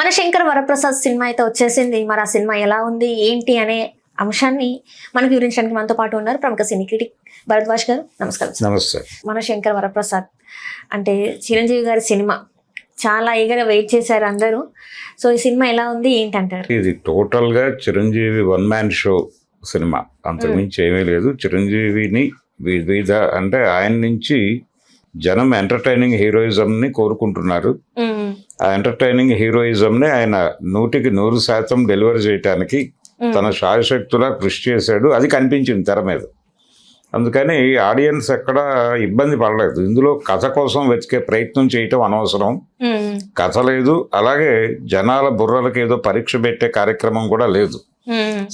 మన శంకర్ వరప్రసాద్ సినిమా అయితే వచ్చేసింది. మరి ఆ సినిమా ఎలా ఉంది ఏంటి అనే అంశాన్ని మనకు వివరించడానికి మనతో పాటు ఉన్నారు ప్రముఖ సినీ క్రిటిక్ భరద్వాజ్ గారు. నమస్కారం. నమస్తే. మన శంకర్ వరప్రసాద్ అంటే చిరంజీవి గారి సినిమా చాలా ఈగగా వెయిట్ చేశారు అందరూ. సో ఈ సినిమా ఎలా ఉంది ఏంటంటారు? ఇది టోటల్ గా Chiranjeevi one man show cinema, అంతకుమించి ఏమీ లేదు. చిరంజీవిని వివిధ అంటే ఆయన నుంచి జనం ఎంటర్టైనింగ్ హీరోయిజం ని కోరుకుంటున్నారు. ఆ ఎంటర్టైనింగ్ హీరోయిజం ని ఆయన 100% డెలివరీ చేయడానికి తన శాయశక్తులా కృషి చేశాడు. అది కనిపించింది తెర మీద. అందుకని ఆడియన్స్ ఎక్కడ ఇబ్బంది పడలేదు. ఇందులో కథ కోసం వెతికే ప్రయత్నం చేయటం అనవసరం. కథ లేదు, అలాగే జనాల బుర్రలకు ఏదో పరీక్ష పెట్టే కార్యక్రమం కూడా లేదు.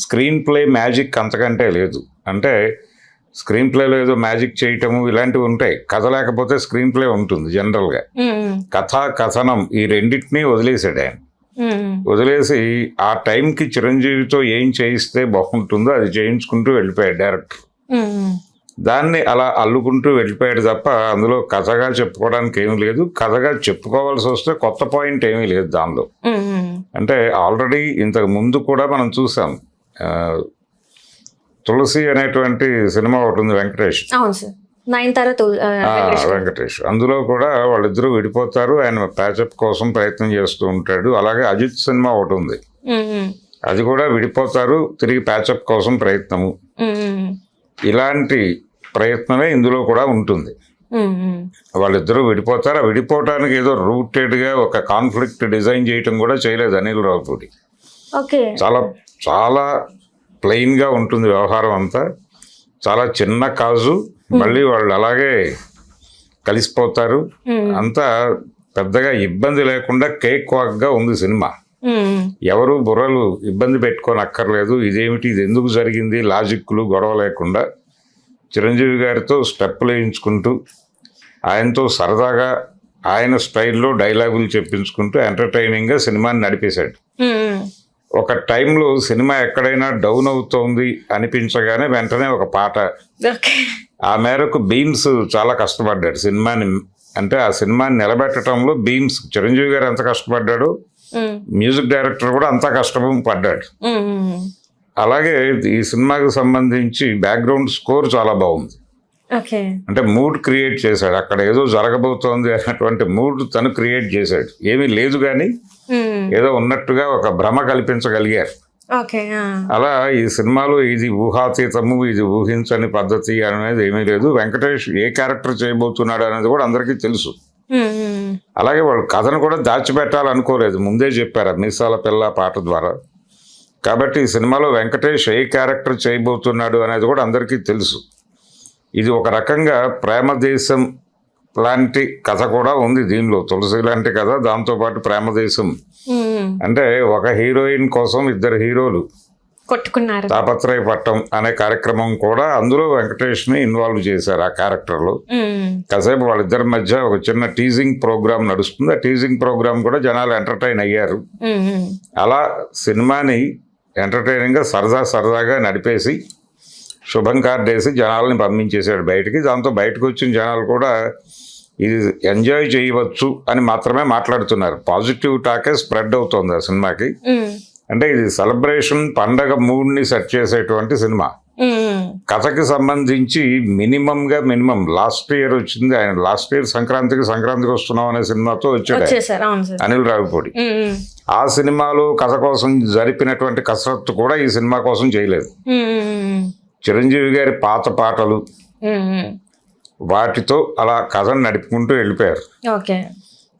స్క్రీన్ ప్లే మ్యాజిక్ అంతకంటే లేదు. అంటే స్క్రీన్ ప్లేలో ఏదో మ్యాజిక్ చేయటము ఇలాంటివి ఉంటాయి. కథ లేకపోతే స్క్రీన్ ప్లే ఉంటుంది జనరల్గా. కథ కథనం ఈ రెండింటినీ వదిలేసాడు ఆయన. వదిలేసి ఆ టైంకి చిరంజీవితో ఏం చేయిస్తే బాగుంటుందో అది చేయించుకుంటూ వెళ్ళిపోయాడు డైరెక్టర్. దాన్ని అలా అల్లుకుంటూ వెళ్ళిపోయాడు తప్ప అందులో కథగా చెప్పుకోవడానికి ఏమీ లేదు. కథగా చెప్పుకోవాల్సి వస్తే కొత్త పాయింట్ ఏమీ లేదు దానిలో. అంటే ఆల్రెడీ ఇంతకు ముందు కూడా మనం చూసాం. తులసి అనేటువంటి సినిమా ఒకటి ఉంది, వెంకటేష్. వెంకటేష్ అందులో కూడా వాళ్ళిద్దరూ విడిపోతారు. ఆయన ప్యాచప్ కోసం ప్రయత్నం చేస్తూ ఉంటాడు. అలాగే అజిత్ సినిమా ఒకటి ఉంది, అది కూడా విడిపోతారు, తిరిగి ప్యాచప్ కోసం ప్రయత్నము. ఇలాంటి ప్రయత్నమే ఇందులో కూడా ఉంటుంది. వాళ్ళిద్దరూ విడిపోతారు. ఆ విడిపోవటానికి ఏదో రూటెడ్ గా ఒక కాన్ఫ్లిక్ట్ డిజైన్ చేయటం కూడా చేయలేదు అనిల్ రావిపూడి. చాలా చాలా ప్లెయిన్ గా ఉంటుంది వ్యవహారం అంతా. చాలా చిన్న కాజు, మళ్ళీ వాళ్ళు అలాగే కలిసిపోతారు. అంతా పెద్దగా ఇబ్బంది లేకుండా కేక్ వాక్ గా ఉంది సినిమా. ఎవరు బుర్రలు ఇబ్బంది పెట్టుకొని అక్కర్లేదు. ఇదేమిటి, ఇది ఎందుకు జరిగింది, లాజిక్లు గొడవ లేకుండా చిరంజీవి గారితో స్టెప్పులు వేయించుకుంటూ ఆయనతో సరదాగా ఆయన స్టైల్లో డైలాగులు చెప్పించుకుంటూ ఎంటర్టైనింగ్గా సినిమాని నడిపేశాడు. ఒక టైంలో సినిమా ఎక్కడైనా డౌన్ అవుతోంది అనిపించగానే వెంటనే ఒక పాట. ఆ మేరకు బీమ్స్ చాలా కష్టపడ్డాడు సినిమాని. అంటే ఆ సినిమాని నిలబెట్టడంలో బీమ్స్ చిరంజీవి గారు ఎంత కష్టపడ్డాడో మ్యూజిక్ డైరెక్టర్ కూడా అంతా కష్టం పడ్డాడు. అలాగే ఈ సినిమాకి సంబంధించి బ్యాక్గ్రౌండ్ స్కోర్ చాలా బాగుంది. అంటే మూడ్ క్రియేట్ చేశాడు. అక్కడ ఏదో జరగబోతోంది అనేటువంటి మూడ్ తను క్రియేట్ చేశాడు. ఏమీ లేదు కానీ ఏదో ఉన్నట్టుగా ఒక భ్రమ కల్పించగలిగారు. అలా ఈ సినిమాలో ఇది ఊహాతీతము, ఇది ఊహించని పద్ధతి అనేది ఏమీ లేదు. వెంకటేష్ ఏ క్యారెక్టర్ చేయబోతున్నాడు అనేది కూడా అందరికీ తెలుసు. అలాగే వాళ్ళు కథను కూడా దాచిపెట్టాలనుకోలేదు, ముందే చెప్పారు మీసాల పిల్ల పాట ద్వారా. కాబట్టి ఈ సినిమాలో వెంకటేష్ ఏ క్యారెక్టర్ చేయబోతున్నాడు అనేది కూడా అందరికీ తెలుసు. ఇది ఒక రకంగా ప్రేమదేశం లాంటి కథ కూడా ఉంది దీనిలో. తులసి లాంటి కథ, దాంతోపాటు ప్రేమదేశం. అంటే ఒక హీరోయిన్ కోసం ఇద్దరు హీరోలు కొట్టుకున్నారు, తాపత్రయపట్టం అనే కార్యక్రమం కూడా అందులో వెంకటేష్ ని ఇన్వాల్వ్ చేశారు. ఆ క్యారెక్టర్ లో కాసేపు వాళ్ళిద్దరి మధ్య ఒక చిన్న టీజింగ్ ప్రోగ్రామ్ నడుస్తుంది. ఆ టీజింగ్ ప్రోగ్రామ్ కూడా జనాలు ఎంటర్టైన్ అయ్యారు. అలా సినిమాని ఎంటర్టైనింగ్ గా సరదాగా నడిపేసి శుభం కార్డేసి జనాలని పంపించేశాడు బయటికి. దాంతో బయటకు వచ్చిన జనాలు కూడా ఇది ఎంజాయ్ చేయవచ్చు అని మాత్రమే మాట్లాడుతున్నారు. పాజిటివ్ టాకే స్ప్రెడ్ అవుతోంది ఆ సినిమాకి. అంటే ఇది సెలబ్రేషన్, పండగ మూడ్ ని సెట్ చేసేటువంటి సినిమా. కథకి సంబంధించి మినిమం లాస్ట్ ఇయర్ వచ్చింది. ఆయన లాస్ట్ ఇయర్ సంక్రాంతికి వస్తున్నాం అనే సినిమాతో వచ్చాడు అనిల్ రావిపూడి. ఆ సినిమాలో కథ కోసం జరిపినటువంటి కసరత్తు కూడా ఈ సినిమా కోసం చేయలేదు. చిరంజీవి గారి పాత పాటలు వాటితో అలా కథను నడుపుకుంటూ వెళ్ళిపోయారు.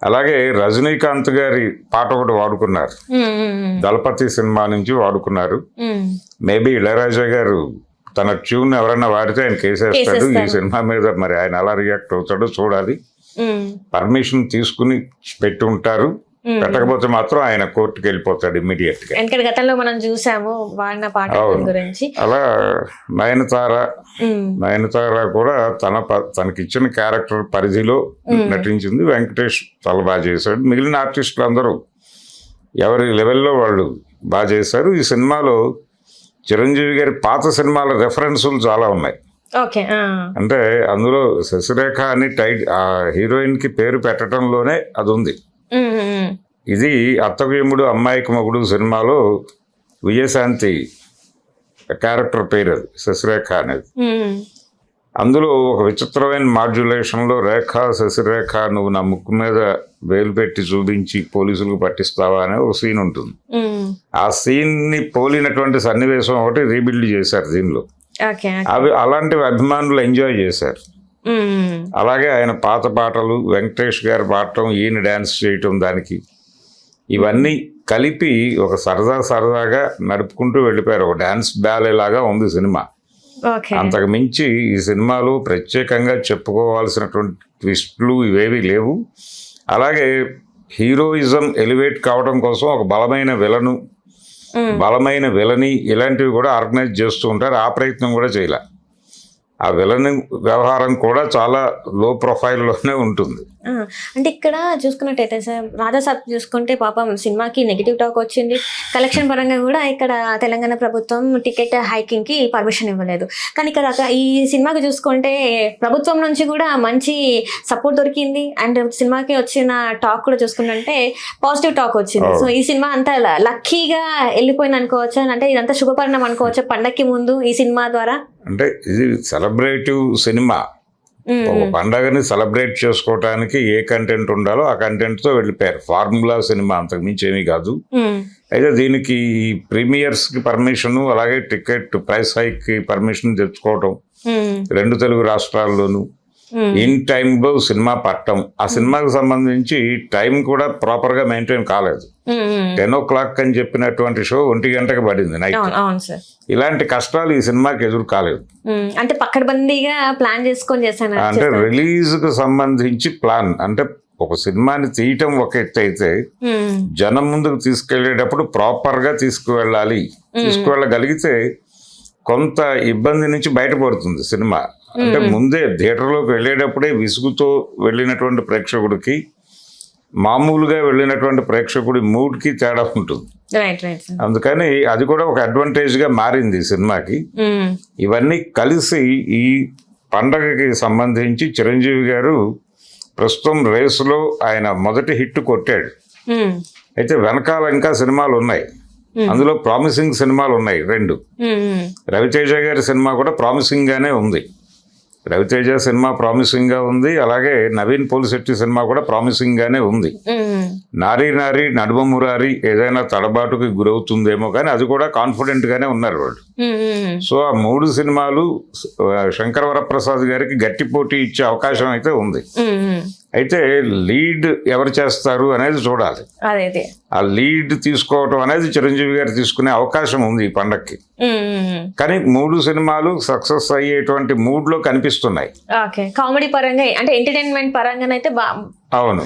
అలాగే రజనీకాంత్ గారి పాట ఒకటి వాడుకున్నారు, దళపతి సినిమా నుంచి వాడుకున్నారు. మేబీ ఇళయరాజా గారు తన ట్యూన్ ఎవరైనా వాడితే ఆయన కేసేస్తాడు. ఈ సినిమా మీద మరి ఆయన ఎలా రియాక్ట్ అవుతాడో చూడాలి. పర్మిషన్ తీసుకుని పెట్టి ఉంటారు, పెట్టకపోతే మాత్రం ఆయన కోర్టుకి వెళ్ళిపోతాడు ఇమ్మీడియట్ గా. గతంలో మనం చూసాము వాడిన పాట గురించి. అలా నయనతార కూడా తనకిచ్చిన క్యారెక్టర్ పరిధిలో నటించింది. వెంకటేష్ చాలా బాగా చేశాడు. మిగిలిన ఆర్టిస్టులు అందరూ ఎవరి లెవెల్లో వాళ్ళు బాగా చేశారు. ఈ సినిమాలో చిరంజీవి గారి పాత సినిమాల రెఫరెన్సులు చాలా ఉన్నాయి. అంటే అందులో శశిరేఖ అని హీరోయిన్ కి పేరు పెట్టడంలోనే అది ఉంది. ఇది అత్తగుయముడు అమ్మాయికి మొగుడు సినిమాలో విజయశాంతి క్యారెక్టర్ పేరు అది, శశిరేఖ అనేది. అందులో ఒక విచిత్రమైన మాడ్యులేషన్లో రేఖ శశిరేఖ నువ్వు నా ముక్కు మీద వేలు పెట్టి చూపించి పోలీసులకు పట్టిస్తావా అనే ఒక సీన్ ఉంటుంది. ఆ సీన్ని పోలినటువంటి సన్నివేశం ఒకటి రీబిల్డ్ చేశారు దీనిలో. అవి అలాంటివి అభిమానులు ఎంజాయ్ చేశారు. అలాగే ఆయన పాత పాటలు, వెంకటేష్ గారు పాడటం, ఈయన డ్యాన్స్ చేయటం, దానికి ఇవన్నీ కలిపి ఒక సరదాగా నడుపుకుంటూ వెళ్ళిపోయారు. ఒక డ్యాన్స్ బ్యాలే లాగా ఉంది సినిమా. అంతకు మించి ఈ సినిమాలో ప్రత్యేకంగా చెప్పుకోవాల్సినటువంటి ట్విస్టులు ఇవేవి లేవు. అలాగే హీరోయిజం ఎలివేట్ కావడం కోసం ఒక బలమైన విలని ఇలాంటివి కూడా ఆర్గనైజ్ చేస్తూ ఉంటారు. ఆ ప్రయత్నం కూడా చేయలే. ఆ విలని వ్యవహారం కూడా చాలా లో ప్రొఫైల్లోనే ఉంటుంది. అంటే ఇక్కడ చూసుకున్నట్టయితే సార్, రాజాసాబ్ చూసుకుంటే పాపం సినిమాకి నెగిటివ్ టాక్ వచ్చింది. కలెక్షన్ పరంగా కూడా ఇక్కడ తెలంగాణ ప్రభుత్వం టికెట్ హైకింగ్కి పర్మిషన్ ఇవ్వలేదు. కానీ ఇక్కడ ఈ సినిమాకి చూసుకుంటే ప్రభుత్వం నుంచి కూడా మంచి సపోర్ట్ దొరికింది. అండ్ సినిమాకి వచ్చిన టాక్ కూడా చూసుకుంటే పాజిటివ్ టాక్ వచ్చింది. సో ఈ సినిమా అంతా లక్కీగా వెళ్ళిపోయింది అనుకోవచ్చా? అంటే ఇదంతా శుభపరిణామం అనుకోవచ్చా పండక్కి ముందు ఈ సినిమా ద్వారా? అంటే ఇది సెలబ్రేటివ్ సినిమా. ఒక పండగని సెలబ్రేట్ చేసుకోవటానికి ఏ కంటెంట్ ఉండాలో ఆ కంటెంట్తో వెళ్ళిపోయారు. ఫార్ములా సినిమా, అంతకు మించి ఏమీ కాదు. అయితే దీనికి ప్రీమియర్స్కి పర్మిషన్, అలాగే టికెట్ ప్రైస్ హైక్కి పర్మిషన్ తెచ్చుకోవటం 2 తెలుగు రాష్ట్రాల్లోనూ ఇన్ టైంలో సినిమా పట్టడం, ఆ సినిమాకి సంబంధించి టైం కూడా ప్రాపర్గా మెయింటైన్ కాలేదు. 10 o'clock అని చెప్పినటువంటి షో 1 గంటకి పడింది నైట్. ఇలాంటి కష్టాలు ఈ సినిమాకి ఎదురు కాలేదు. అంటే పక్కడబందీగా ప్లాన్ చేసుకొని చేశాను. అంటే రిలీజ్కి సంబంధించి ప్లాన్, అంటే ఒక సినిమాని తీయటం ఒక ఎత్తు అయితే జనం ముందుకు తీసుకెళ్లేటప్పుడు ప్రాపర్గా తీసుకువెళ్ళగలిగితే కొంత ఇబ్బంది నుంచి బయటపడుతుంది సినిమా. అంటే ముందే థియేటర్లోకి వెళ్ళేటప్పుడే విసుగుతో వెళ్ళినటువంటి ప్రేక్షకుడికి మామూలుగా వెళ్ళినటువంటి ప్రేక్షకుడి మూడ్కి తేడా ఉంటుంది. అందుకని అది కూడా ఒక అడ్వాంటేజ్గా మారింది సినిమాకి. ఇవన్నీ కలిసి ఈ పండగకి సంబంధించి చిరంజీవి గారు ప్రస్తుతం రేసులో ఆయన మొదటి హిట్ కొట్టాడు. అయితే వెనకాల ఇంకా సినిమాలు ఉన్నాయి. అందులో ప్రామిసింగ్ సినిమాలు ఉన్నాయి 2. రవితేజ గారి సినిమా కూడా ప్రామిసింగ్ గానే ఉంది. రవితేజ సినిమా ప్రామిసింగ్ గా ఉంది. అలాగే నవీన్ పోలిశెట్టి సినిమా కూడా ప్రామిసింగ్ గానే ఉంది. నారీ నడుమ మురారి ఏదైనా తడబాటుకి గురవుతుందేమో కానీ అది కూడా కాన్ఫిడెంట్ గానే ఉన్నారు వాళ్ళు. సో ఆ 3 సినిమాలు శంకర వరప్రసాద్ గారికి గట్టి పోటీ ఇచ్చే అవకాశం అయితే ఉంది. అయితే లీడ్ ఎవరు చేస్తారు అనేది చూడాలి. ఆ లీడ్ తీసుకోవటం అనేది చిరంజీవి గారు తీసుకునే అవకాశం ఉంది ఈ పండక్కి. కానీ 3 సినిమాలు సక్సెస్ అయ్యేటువంటి మూడ్ లో కనిపిస్తున్నాయి. కామెడీ పరంగా అంటే ఎంటర్టైన్మెంట్ పరంగానైతే అవును,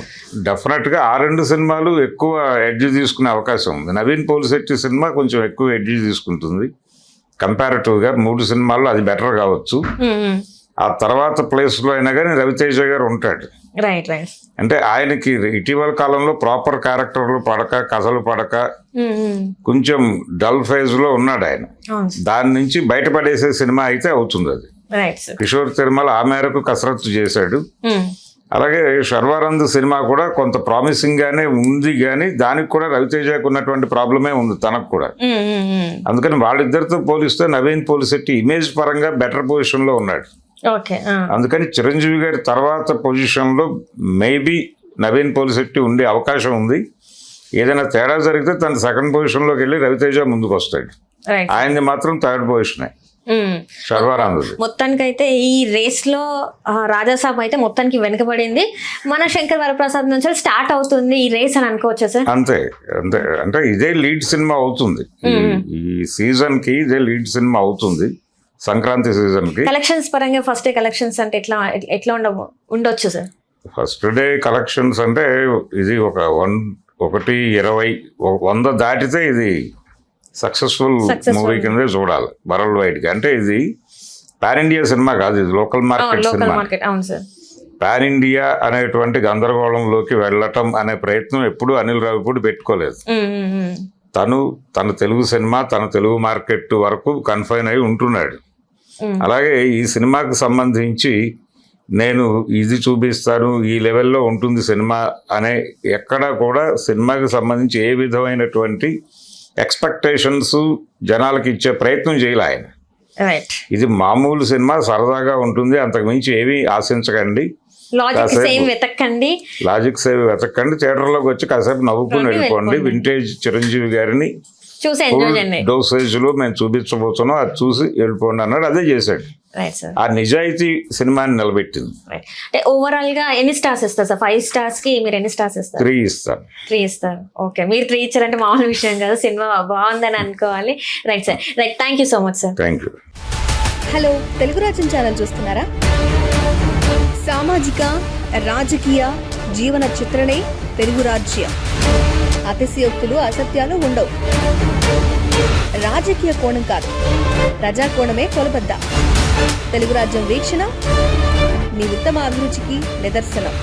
డెఫినెట్ గా ఆ 2 సినిమాలు ఎక్కువ ఎడ్జ్ తీసుకునే అవకాశం ఉంది. నవీన్ పోలిశెట్టి సినిమా కొంచెం ఎక్కువ ఎడ్జ్ తీసుకుంటుంది కంపారిటివ్ గా. 3 సినిమాల్లో అది బెటర్ కావచ్చు. ఆ తర్వాత ప్లేస్ లో అయినా కానీ రవితేజ గారు ఉంటాడు. అంటే ఆయనకి ఇటీవల కాలంలో ప్రాపర్ క్యారెక్టర్లు పడక, కథలు పడక కొంచెం డల్ ఫేజ్ లో ఉన్నాడు ఆయన. దాని నుంచి బయటపడేసే సినిమా అయితే అవుతుంది అది. కిషోర్ తిరుమల ఆ మేరకు కసరత్తు చేశాడు. అలాగే శర్వానంద్ సినిమా కూడా కొంత ప్రామిసింగ్ గానే ఉంది, కానీ దానికి కూడా రవితేజకు ఉన్నటువంటి ప్రాబ్లమే ఉంది తనకు కూడా. అందుకని వాళ్ళిద్దరితో పోలిస్తే నవీన్ పోలిశెట్టి ఇమేజ్ పరంగా బెటర్ పొజిషన్ లో ఉన్నాడు. అందుకని చిరంజీవి గారి తర్వాత పొజిషన్ లో మేబీ నవీన్ పోలిశెట్టి ఉండే అవకాశం ఉంది. ఏదైనా తేడా జరిగితే తన సెకండ్ పొజిషన్ లోకి వెళ్ళి రవితేజ ముందుకు వస్తాడు. ఆయనది మాత్రం థర్డ్ పొజిషన్. మొత్తానికైతే ఈ రేస్ లో రాజాసాబ్ అయితే మొత్తానికి వెనుకబడింది. మన శంకర్ వరప్రసాద్ నుంచి స్టార్ట్ అవుతుంది ఈ రేస్ అని అనుకోవచ్చా సార్? అంతే అంతే, అంటే ఇదే లీడ్ సినిమా అవుతుంది ఈ సీజన్ కి. ఇదే లీడ్ సినిమా అవుతుంది సంక్రాంతి సీజన్ కి. కలెక్షన్స్ పరంగా ఫస్ట్ డే కలెక్షన్స్ అంటే ఎట్లా ఉండొచ్చు సార్? ఫస్ట్ డే కలెక్షన్స్ అంటే ఇది ఒక 120 దాటితే ఇది సక్సెస్ఫుల్ మూవీ కింద చూడాలి వరల్డ్ వైడ్ గా. అంటే ఇది పాన్ ఇండియా సినిమా కాదు, ఇది local market cinema. Pan India అనేటువంటి గందరగోళంలోకి వెళ్ళటం అనే ప్రయత్నం ఎప్పుడు అనిల్ రావిపూడి పెట్టుకోలేదు. తన తెలుగు సినిమా, తన తెలుగు మార్కెట్ వరకు కన్ఫైన్ అయి ఉంటున్నాడు. అలాగే ఈ సినిమాకి సంబంధించి నేను ఇది చూపిస్తాను, ఈ లెవెల్లో ఉంటుంది సినిమా అనే ఎక్కడా కూడా సినిమాకి సంబంధించి ఏ విధమైనటువంటి ఎక్స్పెక్టేషన్స్ జనాలకి ఇచ్చే ప్రయత్నం చేయాలి ఆయన. రైట్. ఇది మామూలు సినిమా, సరదాగా ఉంటుంది, అంతకు మించి ఏమీ ఆశించకండి, లాజిక్ సేమ్ వెతకండి, లాజిక్ సేవ్ వెతకండి, థియేటర్లోకి వచ్చి కాసేపు నవ్వుకుని వెళ్ళిపోండి. వింటేజ్ చిరంజీవి గారిని చూసి ఎంజాయ్ చేయండి. డోసేజ్లో మేము చూపించబోతున్నాం, అది చూసి వెళ్ళిపోండి అన్నాడు. అదే చేశాడు. Right sir. ఆ నిజాయితీ సినిమాని నిలబెట్టింది. అంటే ఓవరాల్ గా ఎన్ని స్టార్స్ ఇస్తారు సార్? 5 stars కి మీరు ఎన్ని స్టార్స్ ఇస్తారు? 3 ఇస్తాను. 3 ఇస్తారు. ఓకే, మీరు 3 ఇచ్చారంటే మామూలు విషయం కాదు, సినిమా బాగుందని అనుకోవాలి. Right sir. Right, thank you so much sir. Thank you. Hello, Telugu రాజ్యం ఛానల్ చూస్తున్నారా? సామాజిక రాజకీయ జీవన చిత్రణే తెలుగు రాజ్యం. అతిశయోక్తులు అసత్యాలు ఉండవు. రాజకీయ కోణం కాదు, ప్రజా కోణమే కొలబద్ద. తెలుగు రాజ్యం వీక్షణ మీ ఉత్తమ అభిరుచికి నిదర్శనం.